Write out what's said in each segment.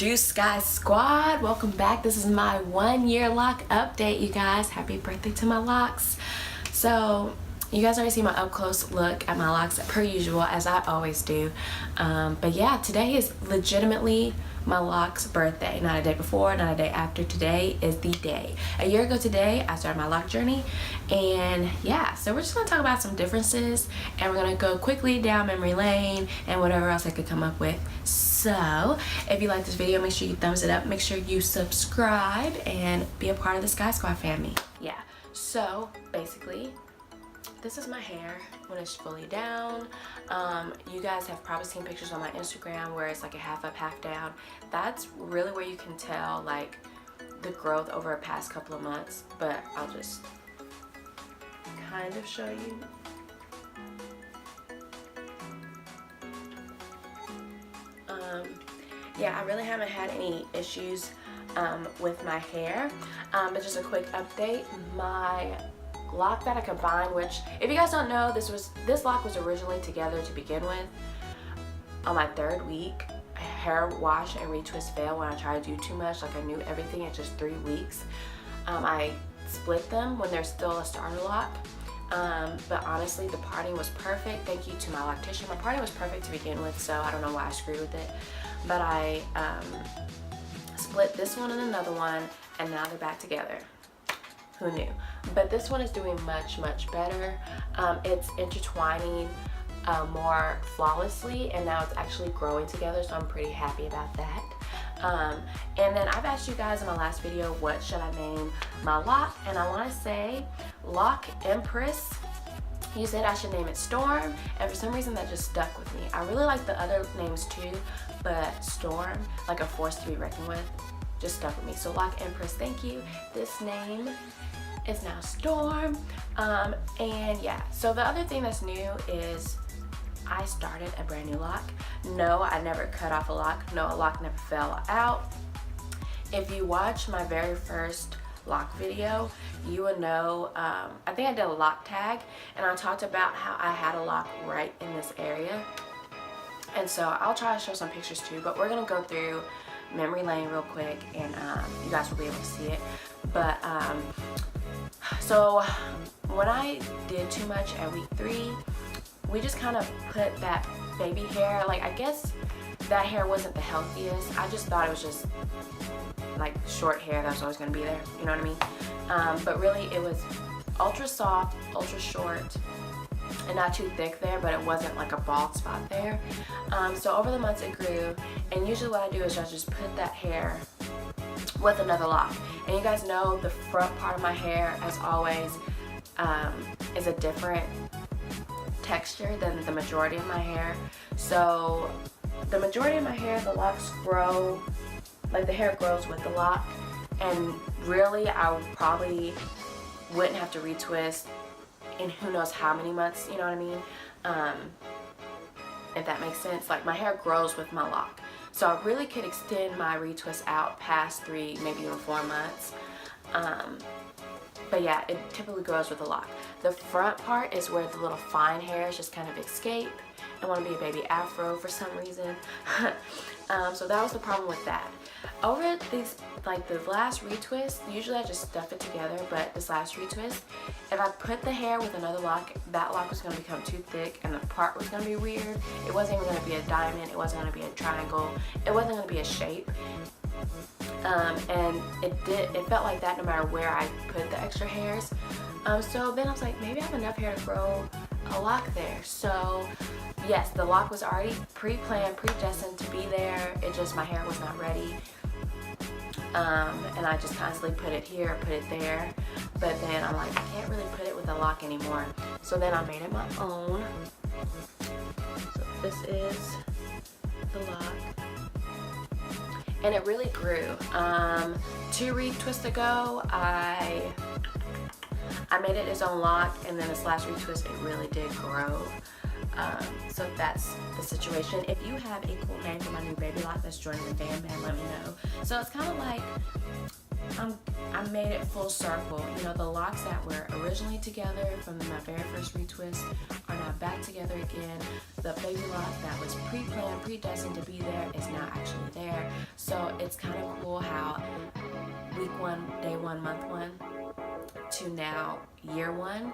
Juice Sky Squad, welcome back. This is my 1 year lock update, you guys. Happy birthday to my locks. So you guys already see my up close look at my locks per usual, as I always do. But yeah, today is legitimately my locks birthday. Not a day before, not a day after. Today is the day. A year ago today, I started my lock journey. And yeah, so we're just gonna talk about some differences, and we're gonna go quickly down memory lane and whatever else I could come up with. So if you like this video, make sure you thumbs it up, make sure you subscribe, and be a part of the Sky Squad family. Yeah, so basically, this is my hair when it's fully down. You guys have probably seen pictures on my Instagram where it's like a half up, half down. That's really where you can tell like the growth over the past couple of months, but I'll just kind of show you. Yeah, I really haven't had any issues with my hair, but just a quick update. My lock that I combined, which if you guys don't know, this lock was originally together to begin with. On my 3rd week, hair wash and retwist failed when I tried to do too much. Like I knew everything in just 3 weeks. I split them when they're still a starter lock. But honestly, the parting was perfect. Thank you to my loctician. My parting was perfect to begin with, so I don't know why I screwed with it. But I split this one and another one, and now they're back together. Who knew? But this one is doing much better. It's intertwining more flawlessly, and now it's actually growing together, so I'm pretty happy about that. And then I've asked you guys in my last video, what should I name my lock? And I want to say Lock Empress. You said I should name it Storm, and for some reason that just stuck with me. I really like the other names too, but Storm, like a force to be reckoned with, just stuck with me. So Lock Empress, thank you. This name is now Storm. And yeah, so the other thing that's new is I started a brand new lock. No, I never cut off a lock. No, a lock never fell out. If you watch my very first lock video, you would know, I think I did a lock tag, and I talked about how I had a lock right in this area. And so I'll try to show some pictures too, but we're gonna go through memory lane real quick, and you guys will be able to see it. But so when I did too much at week 3, we just kind of put that baby hair, like I guess that hair wasn't the healthiest. I just thought it was just like short hair that was always going to be there, you know what I mean? But really it was ultra soft, ultra short, and not too thick there, but it wasn't like a bald spot there. So over the months it grew, and usually what I do is I just put that hair with another lock. And you guys know the front part of my hair, as always, is a different texture than the majority of my hair. So the majority of my hair, the locks grow, like the hair grows with the lock, and really I probably wouldn't have to retwist in who knows how many months, you know what I mean? If that makes sense. Like my hair grows with my lock, so I really could extend my retwist out past 3, maybe even 4 months. But yeah, it typically grows with a lock. The front part is where the little fine hairs just kind of escape and want to be a baby afro for some reason. So that was the problem with that. Over these, like the last retwist, usually I just stuff it together, but this last retwist, if I put the hair with another lock, that lock was going to become too thick, and the part was going to be weird. It wasn't even going to be a diamond, it wasn't going to be a triangle, it wasn't going to be a shape. And it felt like that no matter where I put the extra hairs. So then I was like, maybe I have enough hair to grow a lock there. So yes, the lock was already pre-planned, predestined to be there. It just, my hair was not ready. And I just constantly put it here, put it there. But then I'm like, I can't really put it with a lock anymore. So then I made it my own. So this is the lock. And it really grew. 2 retwists ago, I made it its own lock, and then this last retwist, it really did grow. So that's the situation. If you have a cool name for my new baby lock that's joining the fam, let me know. So it's kind of like I made it full circle. You know, the locks that were originally together from my very first retwist are now back together again. The baby lock that was pre-planned, predestined to be there is now actually there. So it's kind of cool how week 1, day 1, month 1 to now year 1,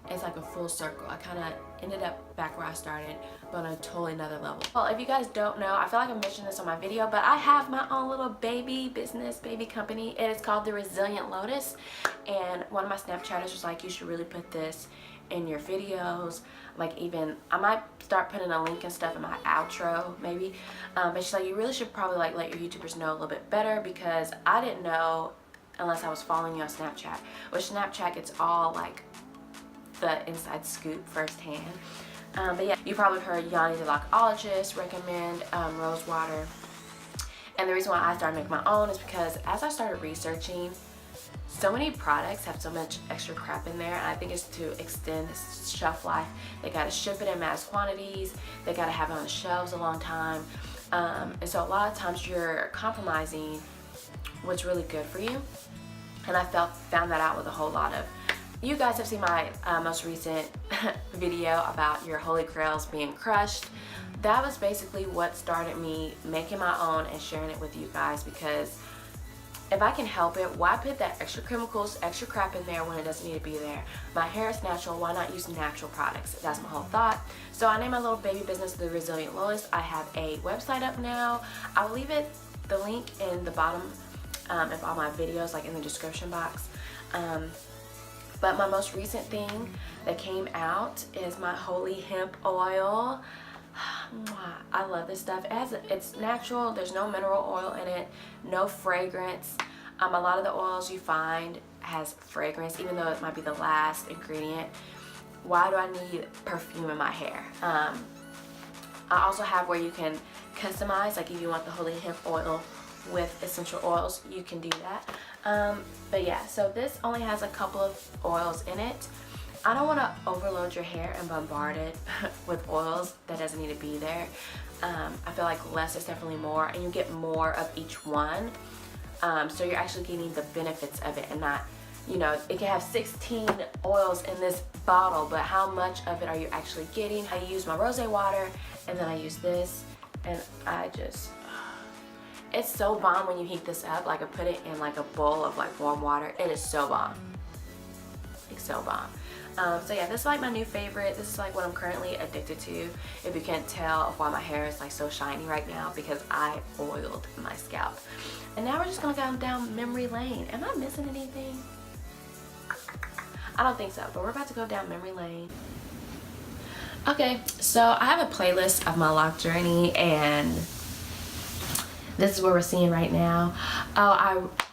it's like a full circle. I kind of ended up back where I started, but on a totally another level. Well, if you guys don't know, I feel like I mentioned this on my video, but I have my own little baby business, baby company. It is called the Resilient Lotus, and one of my Snapchatters was like, you should really put this in your videos. Like, even I might start putting a link and stuff in my outro maybe, but she's like, you really should probably like let your YouTubers know a little bit better, because I didn't know unless I was following you on Snapchat. With Snapchat, it's all like the inside scoop firsthand. But yeah, you probably heard Yanni the Loc'ologist recommend rose water. And the reason why I started making my own is because as I started researching, so many products have so much extra crap in there, and I think it's to extend the shelf life. They gotta ship it in mass quantities, they gotta have it on the shelves a long time, and so a lot of times you're compromising what's really good for you. And I found that out with a whole lot of. You guys have seen my most recent video about your holy grails being crushed. That was basically what started me making my own and sharing it with you guys, because if I can help it, why put that extra chemicals, extra crap in there when it doesn't need to be there? My hair is natural, why not use natural products? That's my whole thought. So I named my little baby business the Resilient Lotus. I have a website up now. I will leave the link in the bottom of all my videos, like in the description box. But my most recent thing that came out is my holy hemp oil. I love this stuff. It's natural, there's no mineral oil in it, no fragrance. A lot of the oils you find has fragrance, even though it might be the last ingredient. Why do I need perfume in my hair? I also have where you can customize, like if you want the holy hemp oil with essential oils, you can do that. But yeah, so this only has a couple of oils in it. I don't want to overload your hair and bombard it with oils that doesn't need to be there. I feel like less is definitely more, and you get more of each one. So you're actually getting the benefits of it, and not, you know, it can have 16 oils in this bottle, but how much of it are you actually getting? I use my rosé water, and then I use this, and it's so bomb when you heat this up. Like, I put it in like a bowl of like warm water. It is so bomb. It's so bomb. So yeah, this is like my new favorite. This is like what I'm currently addicted to. If you can't tell why my hair is like so shiny right now, because I oiled my scalp. And now we're just gonna go down memory lane. Am I missing anything? I don't think so, but we're about to go down memory lane. Okay, so I have a playlist of my lock journey, and this is what we're seeing right now.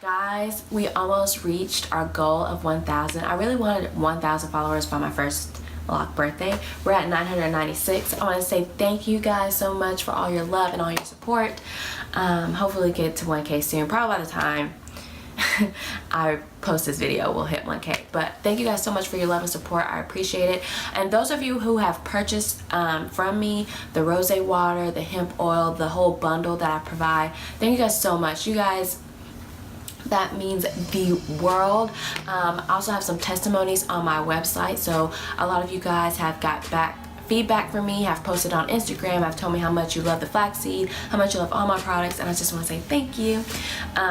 Guys, we almost reached our goal of 1,000. I really wanted 1,000 followers by my first lock birthday. We're at 996. I want to say thank you guys so much for all your love and all your support. Hopefully get to 1K soon. Probably by the time I post this video, we'll hit 1K. But thank you guys so much for your love and support. I appreciate it. And those of you who have purchased from me the rosé water, the hemp oil, the whole bundle that I provide, thank you guys so much. You guys, that means the world. I also have some testimonies on my website, so a lot of you guys have got feedback from me, have posted on Instagram, have told me how much you love the flaxseed, how much you love all my products, and I just want to say thank you.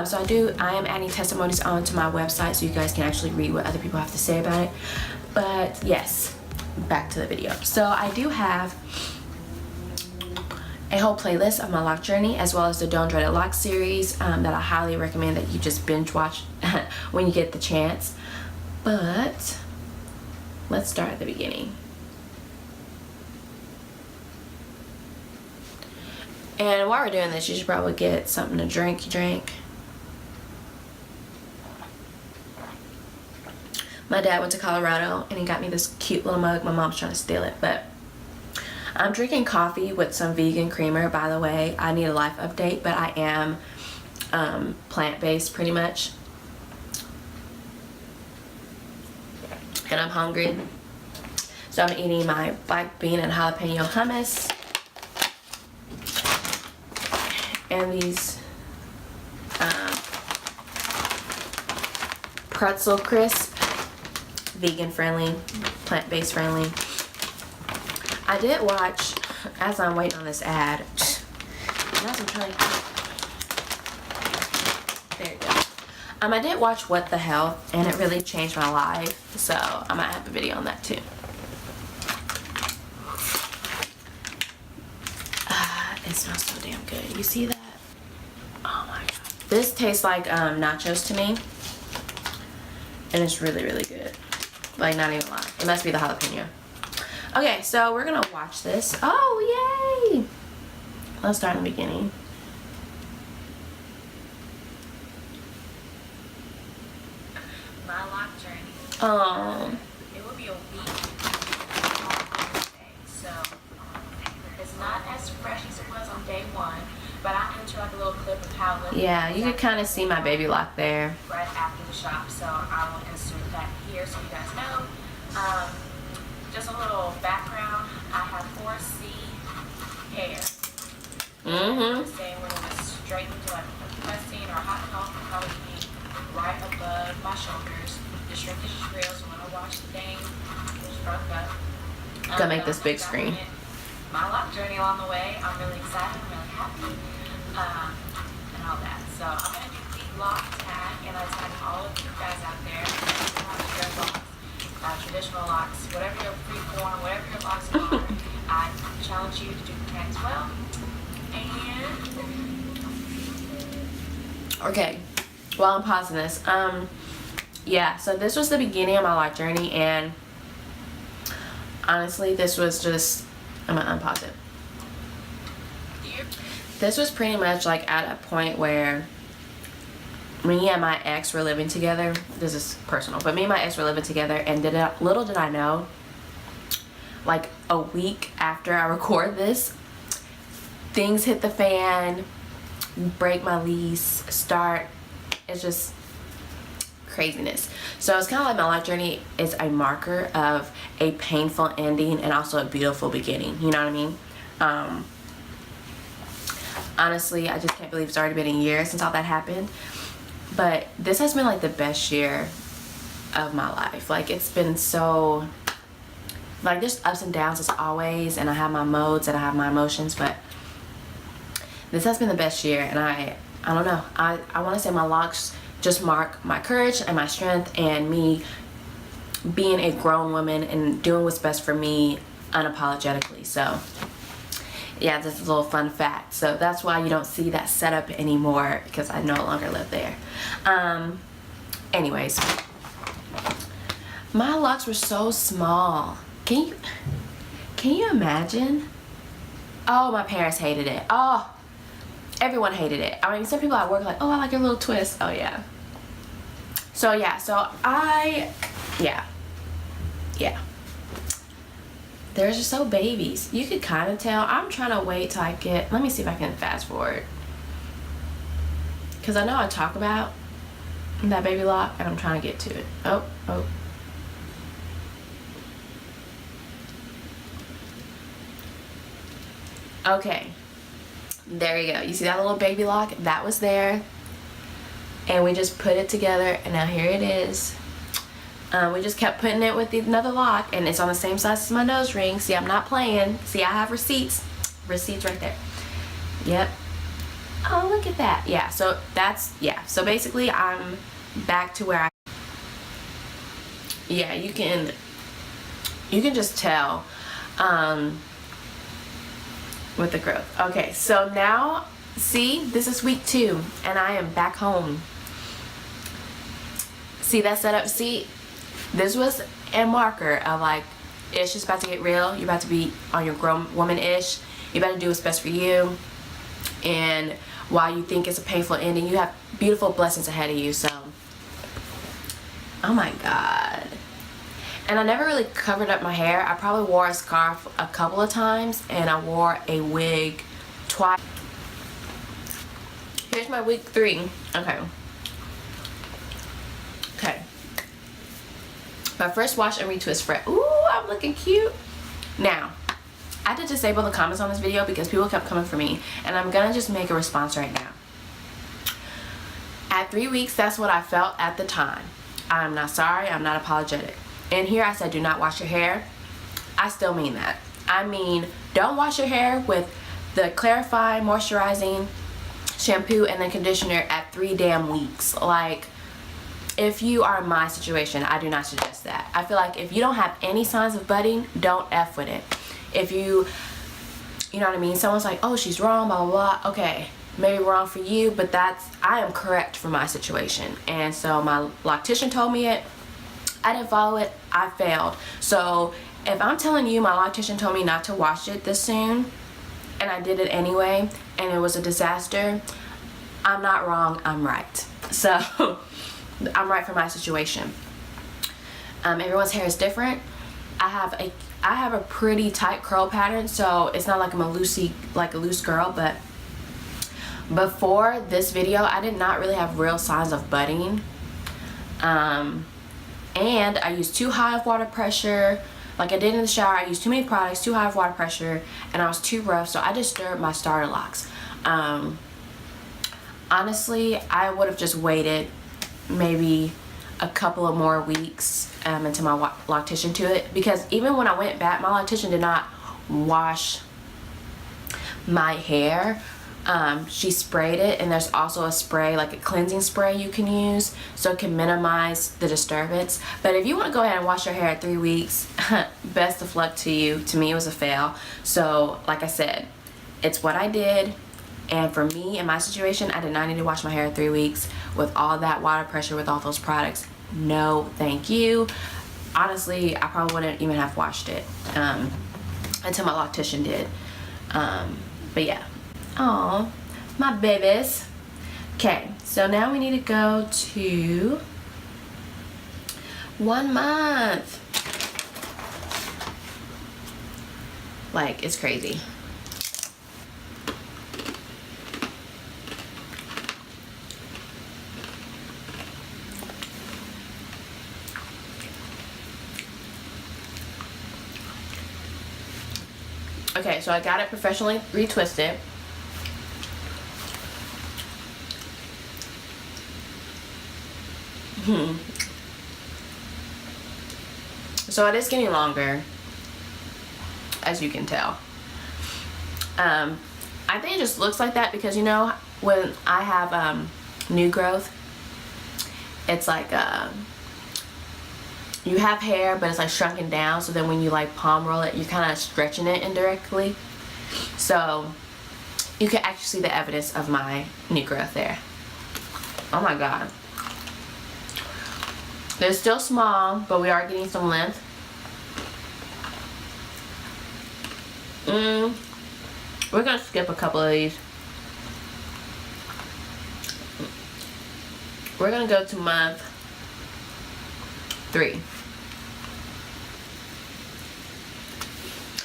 So I am adding testimonies onto my website so you guys can actually read what other people have to say about it. But yes, back to the video. So I do have a whole playlist of my lock journey, as well as the Don't Dread It Lock series that I highly recommend that you just binge watch when you get the chance. But let's start at the beginning. And while we're doing this, you should probably get something to drink. My dad went to Colorado and he got me this cute little mug. My mom's trying to steal it, but I'm drinking coffee with some vegan creamer. By the way, I need a life update, but I am plant-based pretty much. And I'm hungry. So I'm eating my black bean and jalapeno hummus. And these pretzel crisp, vegan friendly, plant-based friendly. I did watch, as I'm waiting on this ad, as I'm trying, there you go. I did watch What the Health, and it really changed my life, so I might have a video on that too. It smells so damn good. You see that? Oh my god. This tastes like nachos to me, and it's really, really good. Like, not even lying. It must be the jalapeno. Okay, so we're gonna watch this. Oh, yay! Let's start in the beginning. My lock journey. Oh. It will be a week on Wednesday, so it's not as fresh as it was on day one, but I'll enter like a little clip of how it Yeah, you could kind of see my baby lock there. right after the shop, so I will insert that here so you guys know. Just a little background. I have 4C hair. Saying when it was straight into like a pressing or hot comb, will probably be right above my shoulders. The shrinkage is real, so when I wash the thing, it's shrunk up. Gonna make this big screen. My lock journey along the way. I'm really excited. I'm really happy. And all that. So I'm gonna do the lock tag, and I tag all of you guys out there. Your locks, traditional locks, whatever your freeform, whatever your locks are. I challenge you to do the tag as well. And Okay, while I'm pausing this, yeah, so this was the beginning of my lock journey, and honestly, this was just, I'm gonna unpause it. This was pretty much like at a point where me and my ex were living together. This is personal, but me and my ex were living together, and little did I know, like a week after I record this, things hit the fan, break my lease, it's just craziness. So it's kind of like my life journey is a marker of a painful ending and also a beautiful beginning, you know what I mean? Honestly, I just can't believe it's already been a year since all that happened, but this has been like the best year of my life. Like, it's been so, like, there's ups and downs as always, and I have my modes and I have my emotions, but this has been the best year. And I don't know, I want to say my locks just mark my courage and my strength and me being a grown woman and doing what's best for me unapologetically. So yeah, this is a little fun fact. So that's why you don't see that setup anymore, because I no longer live there. Anyways, my locks were so small. Can you imagine? Oh, my parents hated it. Oh, everyone hated it. I mean, some people at work are like, oh, I like your little twist. Oh yeah. So yeah, yeah. They're just so babies. You could kind of tell. I'm trying to wait till I get, let me see if I can fast forward, because I know I talk about that baby lock and I'm trying to get to it. Oh. Okay, there you go. You see that little baby lock? That was there, and we just put it together, and now here it is. We just kept putting it with another lock, and it's on the same size as my nose ring. See, I'm not playing. See, I have receipts right there. Yep. Oh, look at that. Yeah, so that's, yeah, so basically I'm back to where yeah, you can just tell with the growth. Okay, so now, see, this is week 2, and I am back home. See that setup? See, this was a marker of like, it's just about to get real. You're about to be on your grown woman-ish. You better do what's best for you. And while you think it's a painful ending, you have beautiful blessings ahead of you. So, oh my God. And I never really covered up my hair. I probably wore a scarf a couple of times, and I wore a wig twice. Here's my week 3. Okay. My first wash and retwist fret. Ooh, I'm looking cute. Now, I had to disable the comments on this video because people kept coming for me, and I'm gonna just make a response right now. At 3 weeks, that's what I felt at the time. I'm not sorry, I'm not apologetic. In here I said do not wash your hair. I still mean that. I mean, don't wash your hair with the clarifying, moisturizing shampoo and then conditioner at 3 damn weeks. Like, if you are in my situation, I do not suggest that. I feel like if you don't have any signs of budding, don't F with it. If you know what I mean? Someone's like, oh, she's wrong, blah, blah, blah. Okay, maybe wrong for you, but I am correct for my situation. And so my loctician told me it. I didn't follow it. I failed. So if I'm telling you my loctician told me not to wash it this soon, and I did it anyway, and it was a disaster, I'm not wrong, I'm right. So I'm right for my situation. Everyone's hair is different. I have a pretty tight curl pattern, so it's not like I'm a loose girl, but before this video I did not really have real signs of budding. And I used too high of water pressure. Like I did in the shower, I used too many products, too high of water pressure, and I was too rough, so I disturbed my starter locks. Honestly, I would have just waited maybe a couple of more weeks until my loctician to it, because even when I went back, my loctician did not wash my hair. She sprayed it, and there's also a spray, like a cleansing spray you can use, so it can minimize the disturbance. But if you want to go ahead and wash your hair at 3 weeks, best of luck to you. To me, it was a fail. So like I said, it's what I did, and for me in my situation, I did not need to wash my hair at 3 weeks with all that water pressure, with all those products. No thank you. Honestly, I probably wouldn't even have washed it until my loctician did. But yeah. Oh, my babies. Okay, so now we need to go to 1 month. Like, it's crazy. Okay, so I got it professionally retwisted. So it is getting longer, as you can tell. I think it just looks like that because, you know, when I have new growth, it's like you have hair, but it's like shrunken down, so then when you like palm roll it, you're kind of stretching it indirectly. So you can actually see the evidence of my new growth there. Oh my god. They're still small, but we are getting some length. We're gonna skip a couple of these. We're gonna go to month 3.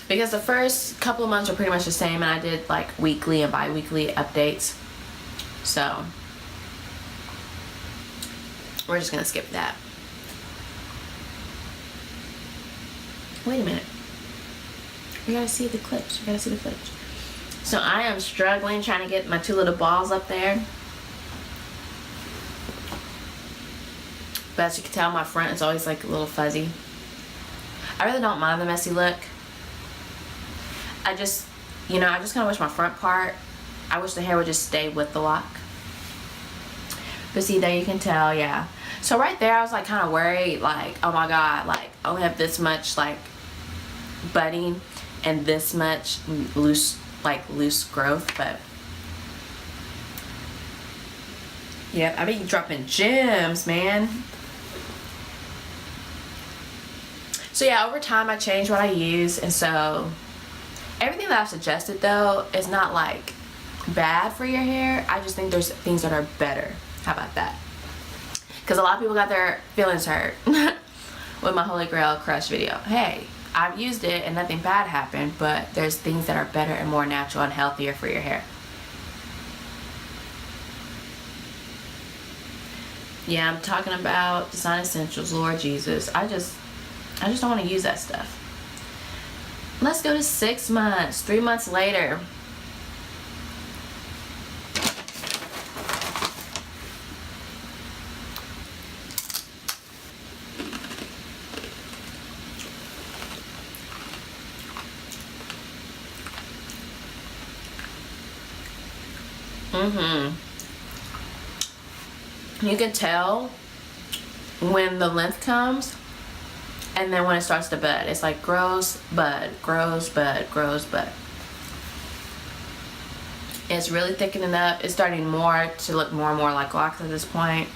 Because the first couple of months are pretty much the same, and I did like weekly and bi-weekly updates. So we're just gonna skip that. Wait a minute. We gotta see the clips. We gotta see the clips. So I am struggling trying to get my 2 little balls up there. But as you can tell, my front is always like a little fuzzy. I really don't mind the messy look. I just kind of wish my front part, I wish the hair would just stay with the lock. But see, there you can tell, yeah. So right there, I was like kind of worried, like, oh my god, like I only have this much like budding and this much loose growth. But yeah, I be dropping gems, man. So yeah, over time I changed what I use, and so everything that I've suggested though is not like bad for your hair. I just think there's things that are better. How about that? Because a lot of people got their feelings hurt with my Holy Grail Crush video. Hey, I've used it and nothing bad happened, but there's things that are better and more natural and healthier for your hair. Yeah, I'm talking about Design Essentials, Lord Jesus. I just don't want to use that stuff. Let's go to 6 months, 3 months later. You can tell when the length comes, and then when it starts to bud. It's like grows, bud, grows, bud, grows, bud. It's really thickening up. It's starting more to look more and more like locks at this point.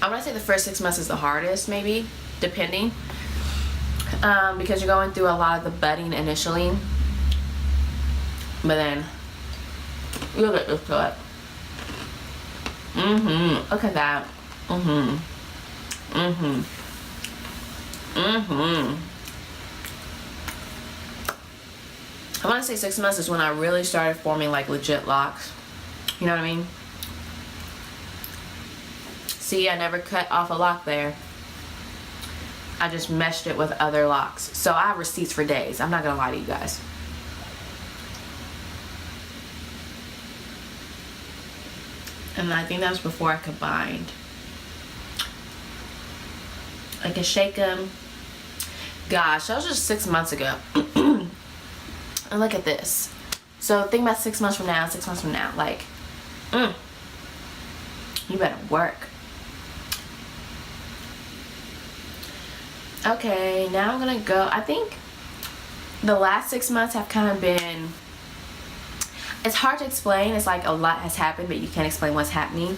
I'm gonna say the first 6 months is the hardest, maybe, depending, because you're going through a lot of the budding initially. But then, look at this clip. Look at that. I want to say 6 months is when I really started forming like legit locks. You know what I mean? See, I never cut off a lock there. I just meshed it with other locks. So I have receipts for days. I'm not gonna lie to you guys. And I think that was before I combined. I can shake them. Gosh, that was just 6 months ago. And look at this. So think about 6 months from now, 6 months from now. Like, you better work. Okay, now I'm gonna go. I think the last 6 months have kind of been, it's hard to explain. It's like a lot has happened, but you can't explain what's happening.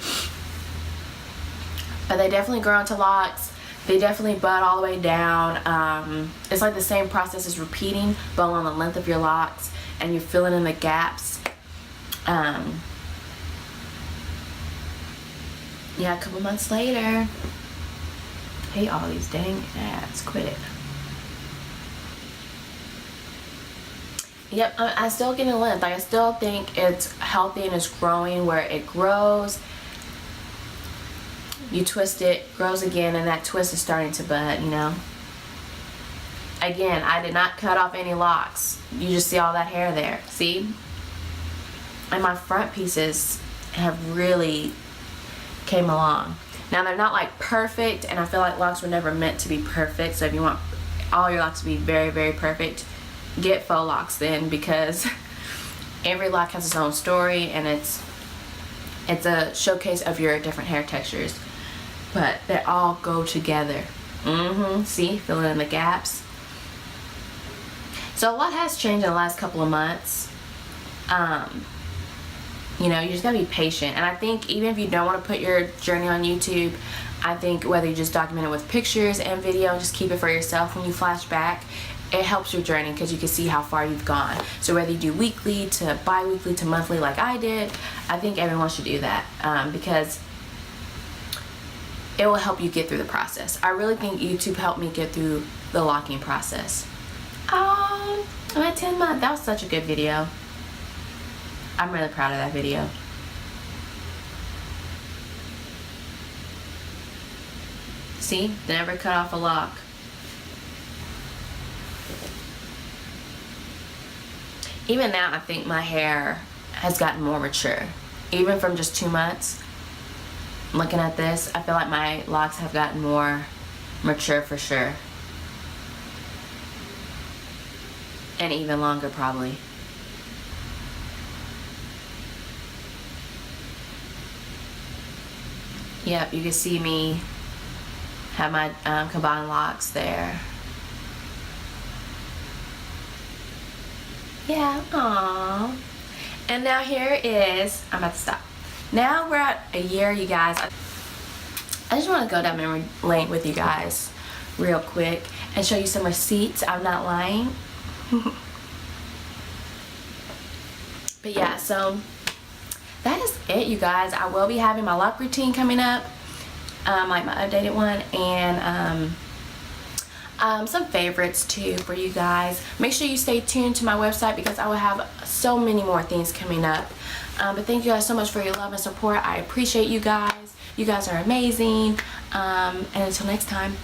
But they definitely grow into locks. They definitely bud all the way down. It's like the same process is repeating, but on the length of your locks, and you're filling in the gaps. Yeah, a couple months later. I hate all these dang ads. Quit it. Yep, I still get a length. Like, I still think it's healthy and it's growing where it grows. You twist it, grows again, and that twist is starting to bud, you know. Again, I did not cut off any locks. You just see all that hair there. See? And my front pieces have really came along. Now, they're not like perfect, and I feel like locks were never meant to be perfect. So if you want all your locks to be very, very perfect, get faux locks then, because every lock has its own story, and it's a showcase of your different hair textures. But they all go together. See? Filling in the gaps. So a lot has changed in the last couple of months. You know, you just gotta be patient. And I think even if you don't want to put your journey on YouTube, I think whether you just document it with pictures and video, just keep it for yourself when you flash back, it helps your journey because you can see how far you've gone. So whether you do weekly to bi-weekly to monthly like I did, I think everyone should do that, because it will help you get through the process. I really think YouTube helped me get through the locking process. I'm at 10 months. That was such a good video. I'm really proud of that video. See? Never cut off a lock. Even now, I think my hair has gotten more mature. Even from just 2 months. Looking at this, I feel like my locks have gotten more mature for sure. And even longer probably. Yep, you can see me have my combined locks there. Yeah, aww. And now here is, I'm about to stop. Now we're at a year, you guys. I just want to go down memory lane with you guys real quick and show you some receipts. I'm not lying. But yeah, so that is it, you guys. I will be having my lock routine coming up, like my updated one, and some favorites too for you guys. Make sure you stay tuned to my website because I will have so many more things coming up. But thank you guys so much for your love and support. I appreciate you guys. You guys are amazing. And until next time.